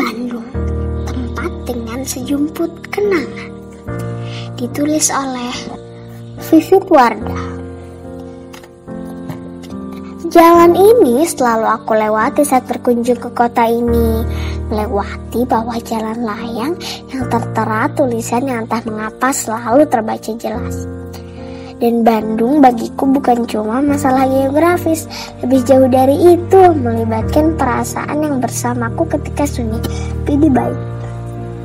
Bandung, tempat dengan sejumput kenangan. Ditulis oleh Vivit Wardah. Jalan ini selalu aku lewati saat berkunjung ke kota ini. Melewati bawah jalan layang yang tertera tulisan yang entah mengapa selalu terbaca jelas. Dan Bandung bagiku bukan cuma masalah geografis, lebih jauh dari itu, melibatkan perasaan yang bersamaku ketika sunyi di bait.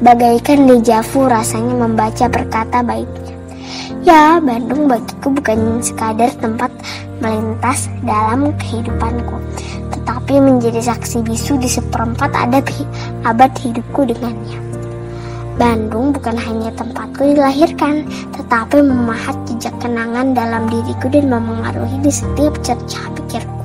Bagaikan dejavu rasanya membaca perkata baitnya. Ya, Bandung bagiku bukan sekadar tempat melintas dalam kehidupanku, tetapi menjadi saksi bisu di seperempat abad hidupku dengannya. Bandung bukan hanya tempatku dilahirkan, tetapi memahat jejak kenangan dalam diriku dan memengaruhi di setiap cercah pikirku.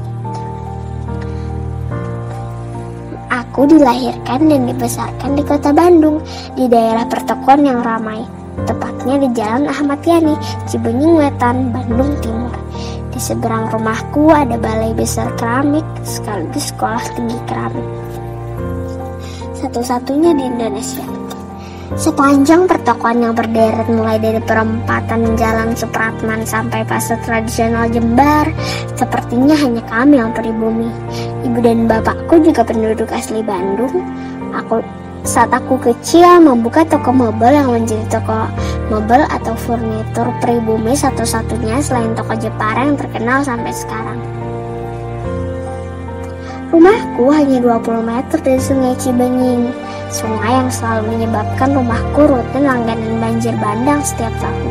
Aku dilahirkan dan dibesarkan di kota Bandung, di daerah pertokoan yang ramai, tepatnya di Jalan Ahmad Yani, Cibenying Wetan, Bandung Timur. Di seberang rumahku ada balai besar keramik sekaligus sekolah tinggi keramik, satu-satunya di Indonesia. Sepanjang pertokoan yang berderet mulai dari perempatan Jalan Supratman sampai pasar tradisional Jembar, sepertinya hanya kami yang pribumi. Ibu dan bapakku juga penduduk asli Bandung. Saat aku kecil membuka toko mebel yang menjadi toko mebel atau furnitur pribumi satu-satunya selain toko Jepara yang terkenal sampai sekarang. Rumahku hanya 20 meter dari Sungai Cibenying, sungai yang selalu menyebabkan rumahku rutin langganan banjir bandang setiap tahun.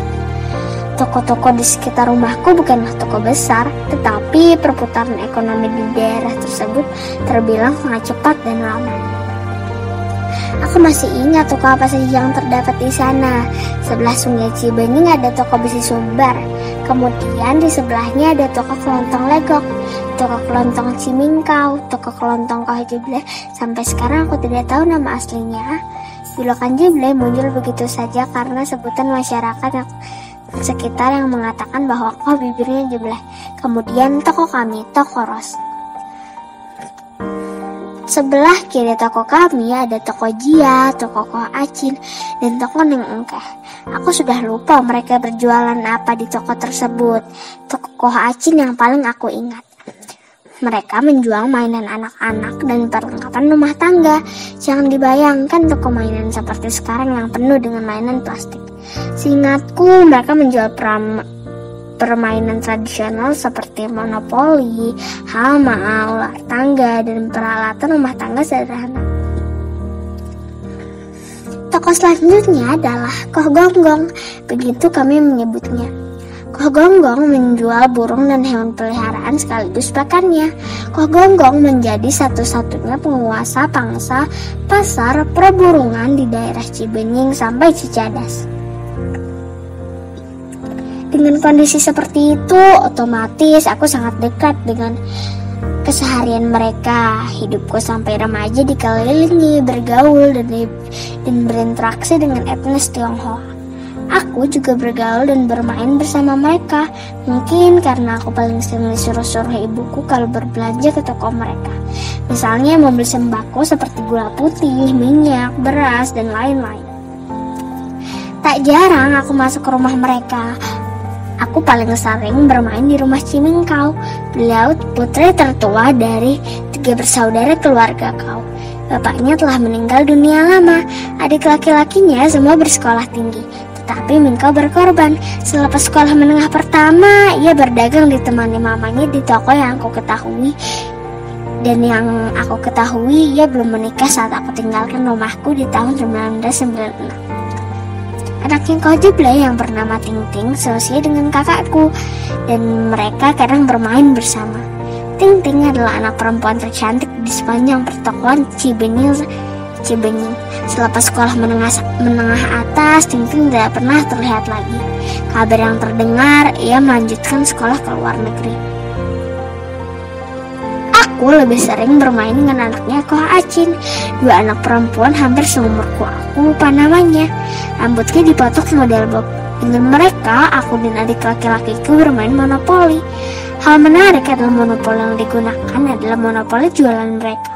Toko-toko di sekitar rumahku bukanlah toko besar, tetapi perputaran ekonomi di daerah tersebut terbilang sangat cepat dan ramai. Aku masih ingat toko apa saja yang terdapat di sana. Sebelah Sungai Cibenying ada toko besi Sumbar. Kemudian di sebelahnya ada toko kelontong Legok, toko kelontong Cimingkau, toko kelontong Koh Jible. Sampai sekarang aku tidak tahu nama aslinya. Julukan Jible muncul begitu saja karena sebutan masyarakat yang sekitar yang mengatakan bahwa Koh bibirnya Jible. Kemudian toko kami, toko Ros. Sebelah kiri toko kami ada toko Jia, toko Koh Acin, dan toko Neng Engkeh. Aku sudah lupa mereka berjualan apa di toko tersebut. Toko Koh Acin yang paling aku ingat. Mereka menjual mainan anak-anak dan perlengkapan rumah tangga. Jangan dibayangkan toko mainan seperti sekarang yang penuh dengan mainan plastik. Seingatku mereka menjual permainan tradisional seperti monopoli, hama, ular tangga, dan peralatan rumah tangga sederhana. Toko selanjutnya adalah Koh Gonggong, begitu kami menyebutnya. Koh Gonggong menjual burung dan hewan peliharaan sekaligus pakannya. Koh Gonggong menjadi satu-satunya penguasa pangsa pasar perburungan di daerah Cibenying sampai Cicadas. Dengan kondisi seperti itu, otomatis aku sangat dekat dengan keseharian mereka. Hidupku sampai remaja dikelilingi, bergaul, dan berinteraksi dengan etnis Tionghoa. Aku juga bergaul dan bermain bersama mereka. Mungkin karena aku paling sering disuruh-suruh ibuku kalau berbelanja ke toko mereka. Misalnya membeli sembako seperti gula putih, minyak, beras, dan lain-lain. Tak jarang aku masuk ke rumah mereka. Aku paling sering bermain di rumah Cimingkau. Beliau putri tertua dari 3 bersaudara keluarga Kau. Bapaknya telah meninggal dunia lama. Adik laki-lakinya semua bersekolah tinggi, tetapi Mingkau berkorban. Selepas sekolah menengah pertama, ia berdagang ditemani mamanya di toko yang aku ketahui. Dan yang aku ketahui, ia belum menikah saat aku tinggalkan rumahku di tahun 1996. Anaknya Koh Jible yang bernama Ting Ting seusia dengan kakakku, dan mereka kadang bermain bersama. Ting Ting adalah anak perempuan tercantik di sepanjang pertokoan Cibenying. Selepas sekolah menengah atas, Ting Ting tidak pernah terlihat lagi. Kabar yang terdengar, ia melanjutkan sekolah ke luar negeri. Aku lebih sering bermain dengan anaknya Koh Acin, 2 anak perempuan hampir seumurku. Aku lupa namanya. Rambutnya dipotong model bob. Dengan mereka, aku dan adik laki-lakiku bermain monopoli. Hal menarik adalah monopoli yang digunakan adalah monopoli jualan mereka.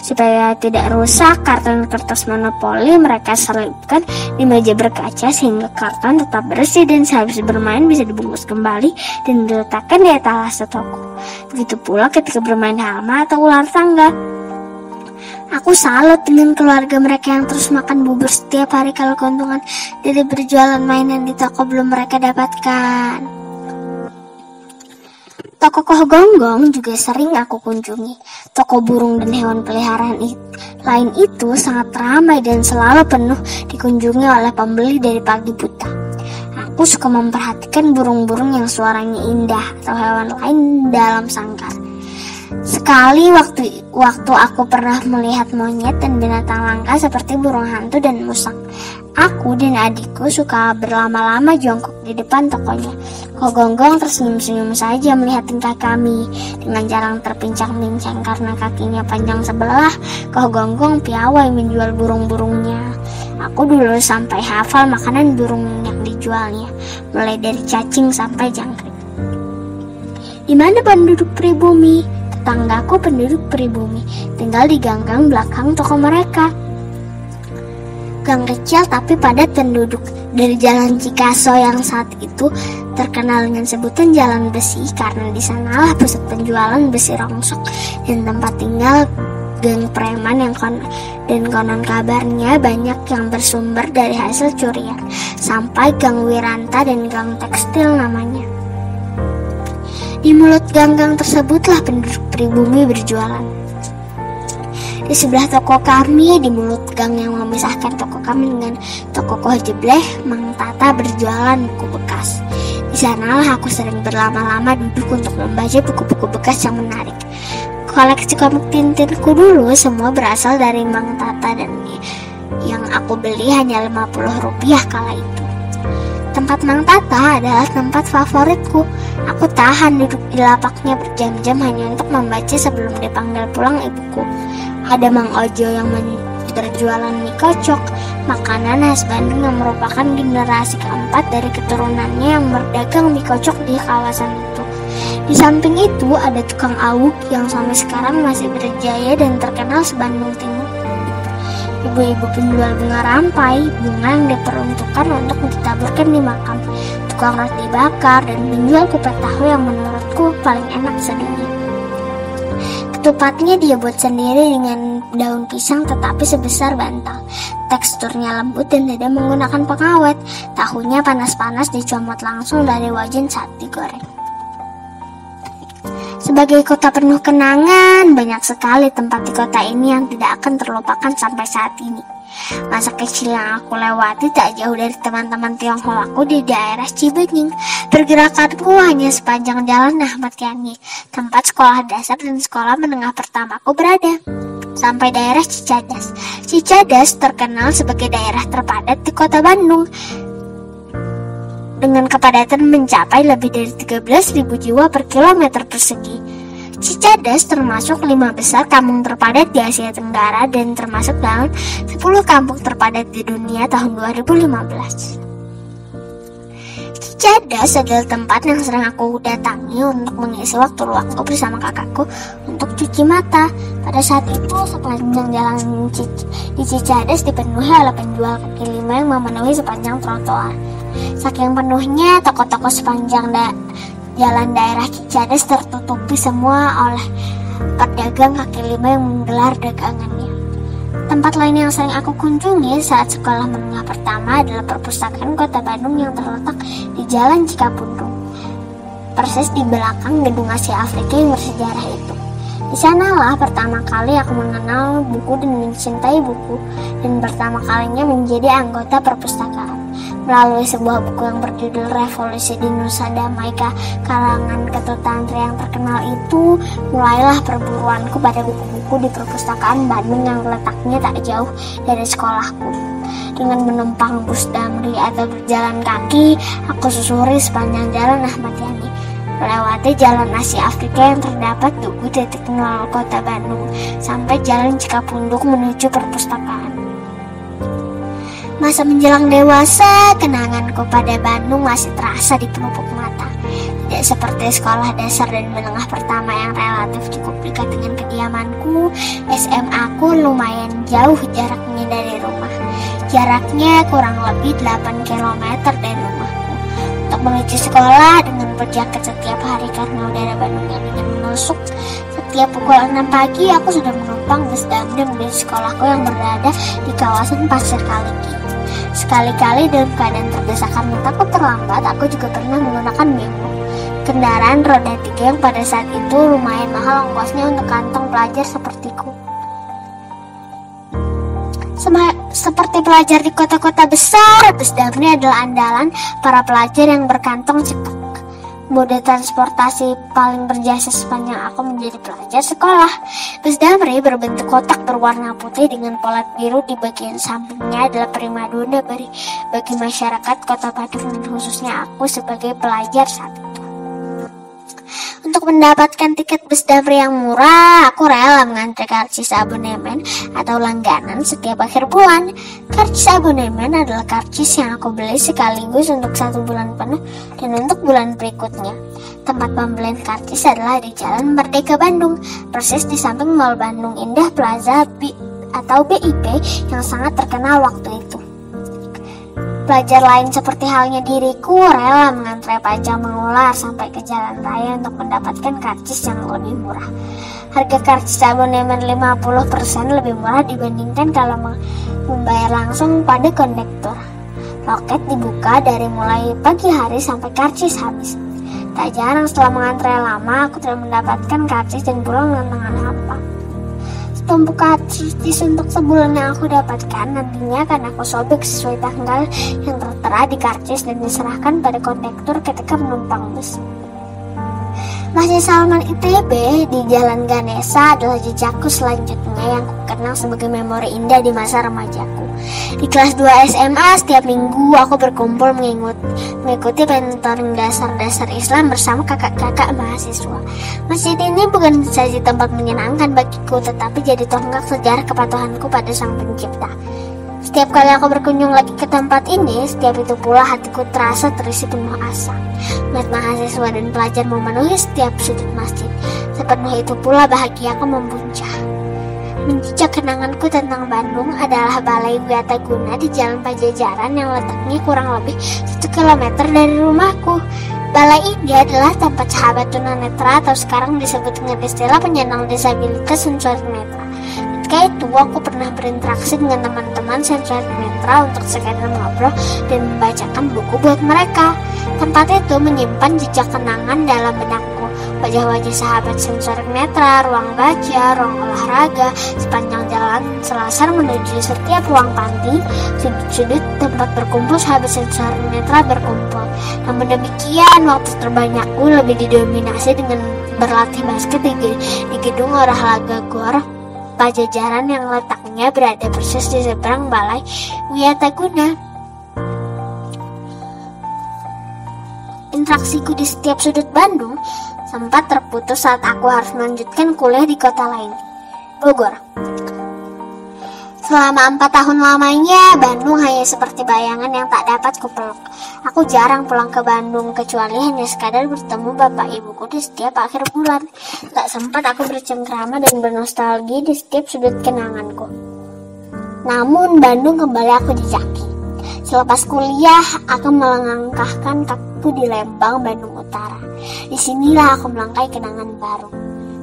Supaya tidak rusak, karton kertas monopoli mereka selipkan di meja berkaca sehingga karton tetap bersih dan sehabis bermain bisa dibungkus kembali dan diletakkan di etalase toko. Begitu pula ketika bermain hama atau ular tangga. Aku salut dengan keluarga mereka yang terus makan bubur setiap hari kalau keuntungan dari berjualan mainan di toko belum mereka dapatkan. Toko Koh Gonggong juga sering aku kunjungi. Toko burung dan hewan peliharaan lain itu sangat ramai dan selalu penuh dikunjungi oleh pembeli dari pagi buta. Aku suka memperhatikan burung-burung yang suaranya indah atau hewan lain dalam sangkar. Sekali waktu aku pernah melihat monyet dan binatang langka seperti burung hantu dan musang. Aku dan adikku suka berlama-lama jongkok di depan tokonya. Koh Gonggong tersenyum-senyum saja melihat tingkah kami. Dengan jarang terpincang-pincang karena kakinya panjang sebelah, Koh Gonggong piawai menjual burung-burungnya. Aku dulu sampai hafal makanan burung yang dijualnya, mulai dari cacing sampai jangkrik. Di mana penduduk pribumi? Tetanggaku penduduk pribumi, tinggal di gang-gang belakang toko mereka. Gang kecil tapi padat penduduk. Dari Jalan Cikaso yang saat itu terkenal dengan sebutan Jalan Besi karena di sanalah pusat penjualan besi rongsok dan tempat tinggal geng preman dan konon kabarnya banyak yang bersumber dari hasil curian, sampai Gang Wiranta dan Gang Tekstil namanya. Di mulut gang-gang tersebutlah penduduk pribumi berjualan. Di sebelah toko kami, di mulut gang yang memisahkan toko kami dengan toko Koh Jebleh, Mang Tata berjualan buku bekas. Di sanalah aku sering berlama-lama duduk untuk membaca buku-buku bekas yang menarik. Koleksi komik Tintinku dulu semua berasal dari Mang Tata dan yang aku beli hanya Rp50 kala itu. Tempat Mang Tata adalah tempat favoritku. Aku tahan duduk di lapaknya berjam-jam hanya untuk membaca sebelum dipanggil pulang ibuku. Ada Mang Ojo yang berjualan mie kocok, makanan khas Bandung yang merupakan generasi keempat dari keturunannya yang berdagang mie kocok di kawasan itu. Di samping itu ada tukang awuk yang sampai sekarang masih berjaya dan terkenal se-Bandung Timur. Ibu-ibu penjual bunga rampai, bunga yang diperuntukkan untuk ditaburkan di makam, tukang roti bakar, dan penjual kupat tahu yang menurutku paling enak sedunia. Ketupatnya dia buat sendiri dengan daun pisang tetapi sebesar bantal. Teksturnya lembut dan tidak menggunakan pengawet. Tahunya panas-panas dicomot langsung dari wajan saat digoreng. Sebagai kota penuh kenangan, banyak sekali tempat di kota ini yang tidak akan terlupakan sampai saat ini. Masa kecil yang aku lewati tak jauh dari teman-teman Tionghoa aku di daerah Cibenying. Pergerakanku hanya sepanjang jalan Ahmad Yani, tempat sekolah dasar dan sekolah menengah pertamaku berada, sampai daerah Cicadas. Cicadas terkenal sebagai daerah terpadat di kota Bandung, dengan kepadatan mencapai lebih dari 13.000 jiwa per kilometer persegi. Cicadas termasuk 5 besar kampung terpadat di Asia Tenggara dan termasuk dalam 10 kampung terpadat di dunia tahun 2015. Cicadas adalah tempat yang sering aku datangi untuk mengisi waktu luangku bersama kakakku untuk cuci mata. Pada saat itu sepanjang jalan di Cicadas dipenuhi oleh penjual kaki lima yang memenuhi sepanjang trotoar. Saking penuhnya, toko-toko sepanjang jalan daerah Cicadas tertutupi semua oleh pedagang kaki lima yang menggelar dagangannya. Tempat lain yang sering aku kunjungi saat sekolah menengah pertama adalah perpustakaan Kota Bandung yang terletak di Jalan Cikapundung, persis di belakang gedung Asia Afrika yang bersejarah itu. Di sanalah pertama kali aku mengenal buku dan mencintai buku, dan pertama kalinya menjadi anggota perpustakaan. Melalui sebuah buku yang berjudul Revolusi di Nusa Damai karangan Ketut Tantri yang terkenal itu, mulailah perburuanku pada buku-buku di perpustakaan Bandung yang letaknya tak jauh dari sekolahku. Dengan menumpang bus damri atau berjalan kaki, aku susuri sepanjang jalan Ahmad Yani, melewati jalan Asia Afrika yang terdapat di titik nol kota Bandung, sampai jalan Cikapundung menuju perpustakaan. Masa menjelang dewasa, kenanganku pada Bandung masih terasa di pelupuk mata. Tidak seperti sekolah dasar dan menengah pertama yang relatif cukup dekat dengan kediamanku, SMA ku lumayan jauh jaraknya dari rumah. Jaraknya kurang lebih 8 km dari rumahku. Untuk menuju sekolah dengan berjaket setiap hari karena udara Bandung yang dingin menusuk. Setiap pukul 6 pagi aku sudah menumpang bus Damdem di sekolahku yang berada di kawasan Pasir Kaliki. Sekali-kali dalam keadaan terdesak karena takut terlambat, aku juga pernah menggunakan bemo, kendaraan roda 3 yang pada saat itu lumayan mahal ongkosnya untuk kantong pelajar sepertiku. Seperti pelajar di kota-kota besar, bus Damri adalah andalan para pelajar yang berkantong cepat. Moda transportasi paling berjasa sepanjang aku menjadi pelajar sekolah. Bus Damri berbentuk kotak berwarna putih dengan polat biru. Di bagian sampingnya adalah primadona bagi masyarakat kota Bandung dan khususnya aku sebagai pelajar saat itu. Untuk mendapatkan tiket bus Damri yang murah, aku rela mengantri karcis abonemen atau langganan setiap akhir bulan. Karcis abonemen adalah karcis yang aku beli sekaligus untuk 1 bulan penuh dan untuk bulan berikutnya. Tempat pembelian karcis adalah di Jalan Merdeka Bandung, persis di samping Mall Bandung Indah Plaza atau BIP yang sangat terkenal waktu itu. Pelajar lain seperti halnya diriku rela mengantre panjang mengular sampai ke jalan raya untuk mendapatkan karcis yang lebih murah. Harga karcis abonemen 50% lebih murah dibandingkan kalau membayar langsung pada kondektur. Loket dibuka dari mulai pagi hari sampai karcis habis. Tak jarang setelah mengantre lama, aku tidak mendapatkan karcis dan pulang dengan tangan hampa. Tumpuk karcis untuk sebulan yang aku dapatkan nantinya akan aku sobek sesuai tanggal yang tertera di karcis dan diserahkan pada kondektur ketika menumpang bus. Masjid Salman ITB di Jalan Ganesha adalah jejakku selanjutnya yang kukenang sebagai memori indah di masa remajaku. Di kelas 2 SMA setiap minggu aku berkumpul mengikuti pentoring dasar-dasar Islam bersama kakak-kakak mahasiswa. Masjid ini bukan saja tempat menyenangkan bagiku, tetapi jadi tonggak sejarah kepatuhanku pada Sang Pencipta. Setiap kali aku berkunjung lagi ke tempat ini, setiap itu pula hatiku terasa terisi penuh asa. Melihat mahasiswa dan pelajar memenuhi setiap sudut masjid, sepenuh itu pula bahagiaku membuncah. Menjejak kenanganku tentang Bandung adalah Balai Wiataguna di Jalan Pajajaran yang letaknya kurang lebih 1 kilometer dari rumahku. Balai ini adalah tempat sahabat tunanetra atau sekarang disebut dengan istilah penyandang disabilitas sensorineutra. Ketika itu aku pernah berinteraksi dengan teman-teman sensorineutra untuk sekedar ngobrol dan membacakan buku buat mereka. Tempat itu menyimpan jejak kenangan dalam benakku. Wajah-wajah sahabat sensorineutra, ruang baca, ruang olahraga, sepanjang jalan selasar menuju setiap ruang panti, sudut-sudut tempat berkumpul sahabat sensorineutra berkumpul. Namun demikian, waktu terbanyakku lebih didominasi dengan berlatih basket di gedung olahraga GOR Pajajaran yang letaknya berada persis di seberang Balai Wiataguna. Interaksiku di setiap sudut Bandung sempat terputus saat aku harus melanjutkan kuliah di kota lain, Bogor. Selama 4 tahun lamanya, Bandung hanya seperti bayangan yang tak dapat kupeluk. Aku jarang pulang ke Bandung, kecuali hanya sekadar bertemu bapak ibuku di setiap akhir bulan. Tak sempat aku bercengkrama dan bernostalgia di setiap sudut kenanganku. Namun, Bandung kembali aku jejaki. Selepas kuliah, aku melangkahkan kakiku di Lembang, Bandung Utara. Disinilah aku melangkai kenangan baru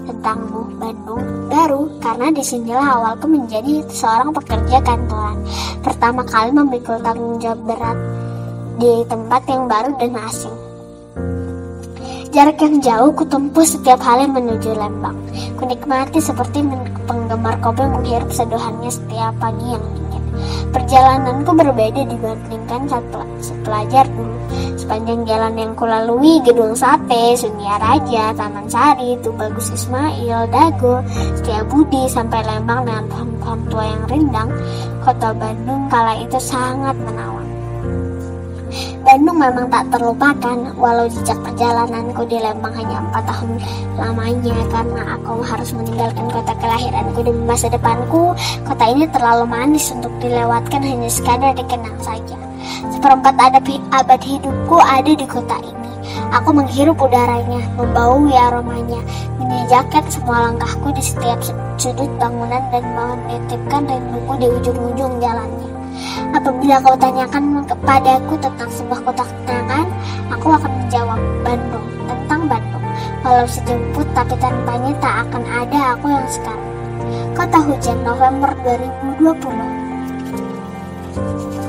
tentangmu, Bandung, baru karena disinilah awalku menjadi seorang pekerja kantoran. Pertama kali memikul tanggung jawab berat di tempat yang baru dan asing. Jarak yang jauh kutempuh setiap hari menuju Lembang. Kunikmati seperti penggemar kopi menghirup seduhannya setiap pagi yang dingin. Perjalananku berbeda dibandingkan saat pelajar dulu. Sepanjang jalan yang kulalui Gedung Sate, Sunia Raja, Taman Sari, Tubagus Ismail, Dago, Setiabudi sampai Lembang dengan pohon-pohon tua yang rindang, kota Bandung kala itu sangat menawan. Bandung memang tak terlupakan, walau jejak perjalananku di Lembang hanya 4 tahun lamanya karena aku harus meninggalkan kota kelahiranku demi masa depanku. Kota ini terlalu manis untuk dilewatkan hanya sekadar dikenang saja. Seperempat abad hidupku ada di kota ini. Aku menghirup udaranya, membaui aromanya, menjejakkan semua langkahku di setiap sudut bangunan dan menitipkan rinduku di ujung-ujung jalannya. Apabila kau tanyakan kepadaku tentang sebuah kota kenangan, aku akan menjawab Bandung, tentang Bandung. Walau sejemput, tapi tanpanya tak akan ada aku yang sekarang. Kota Hujan, November 2020.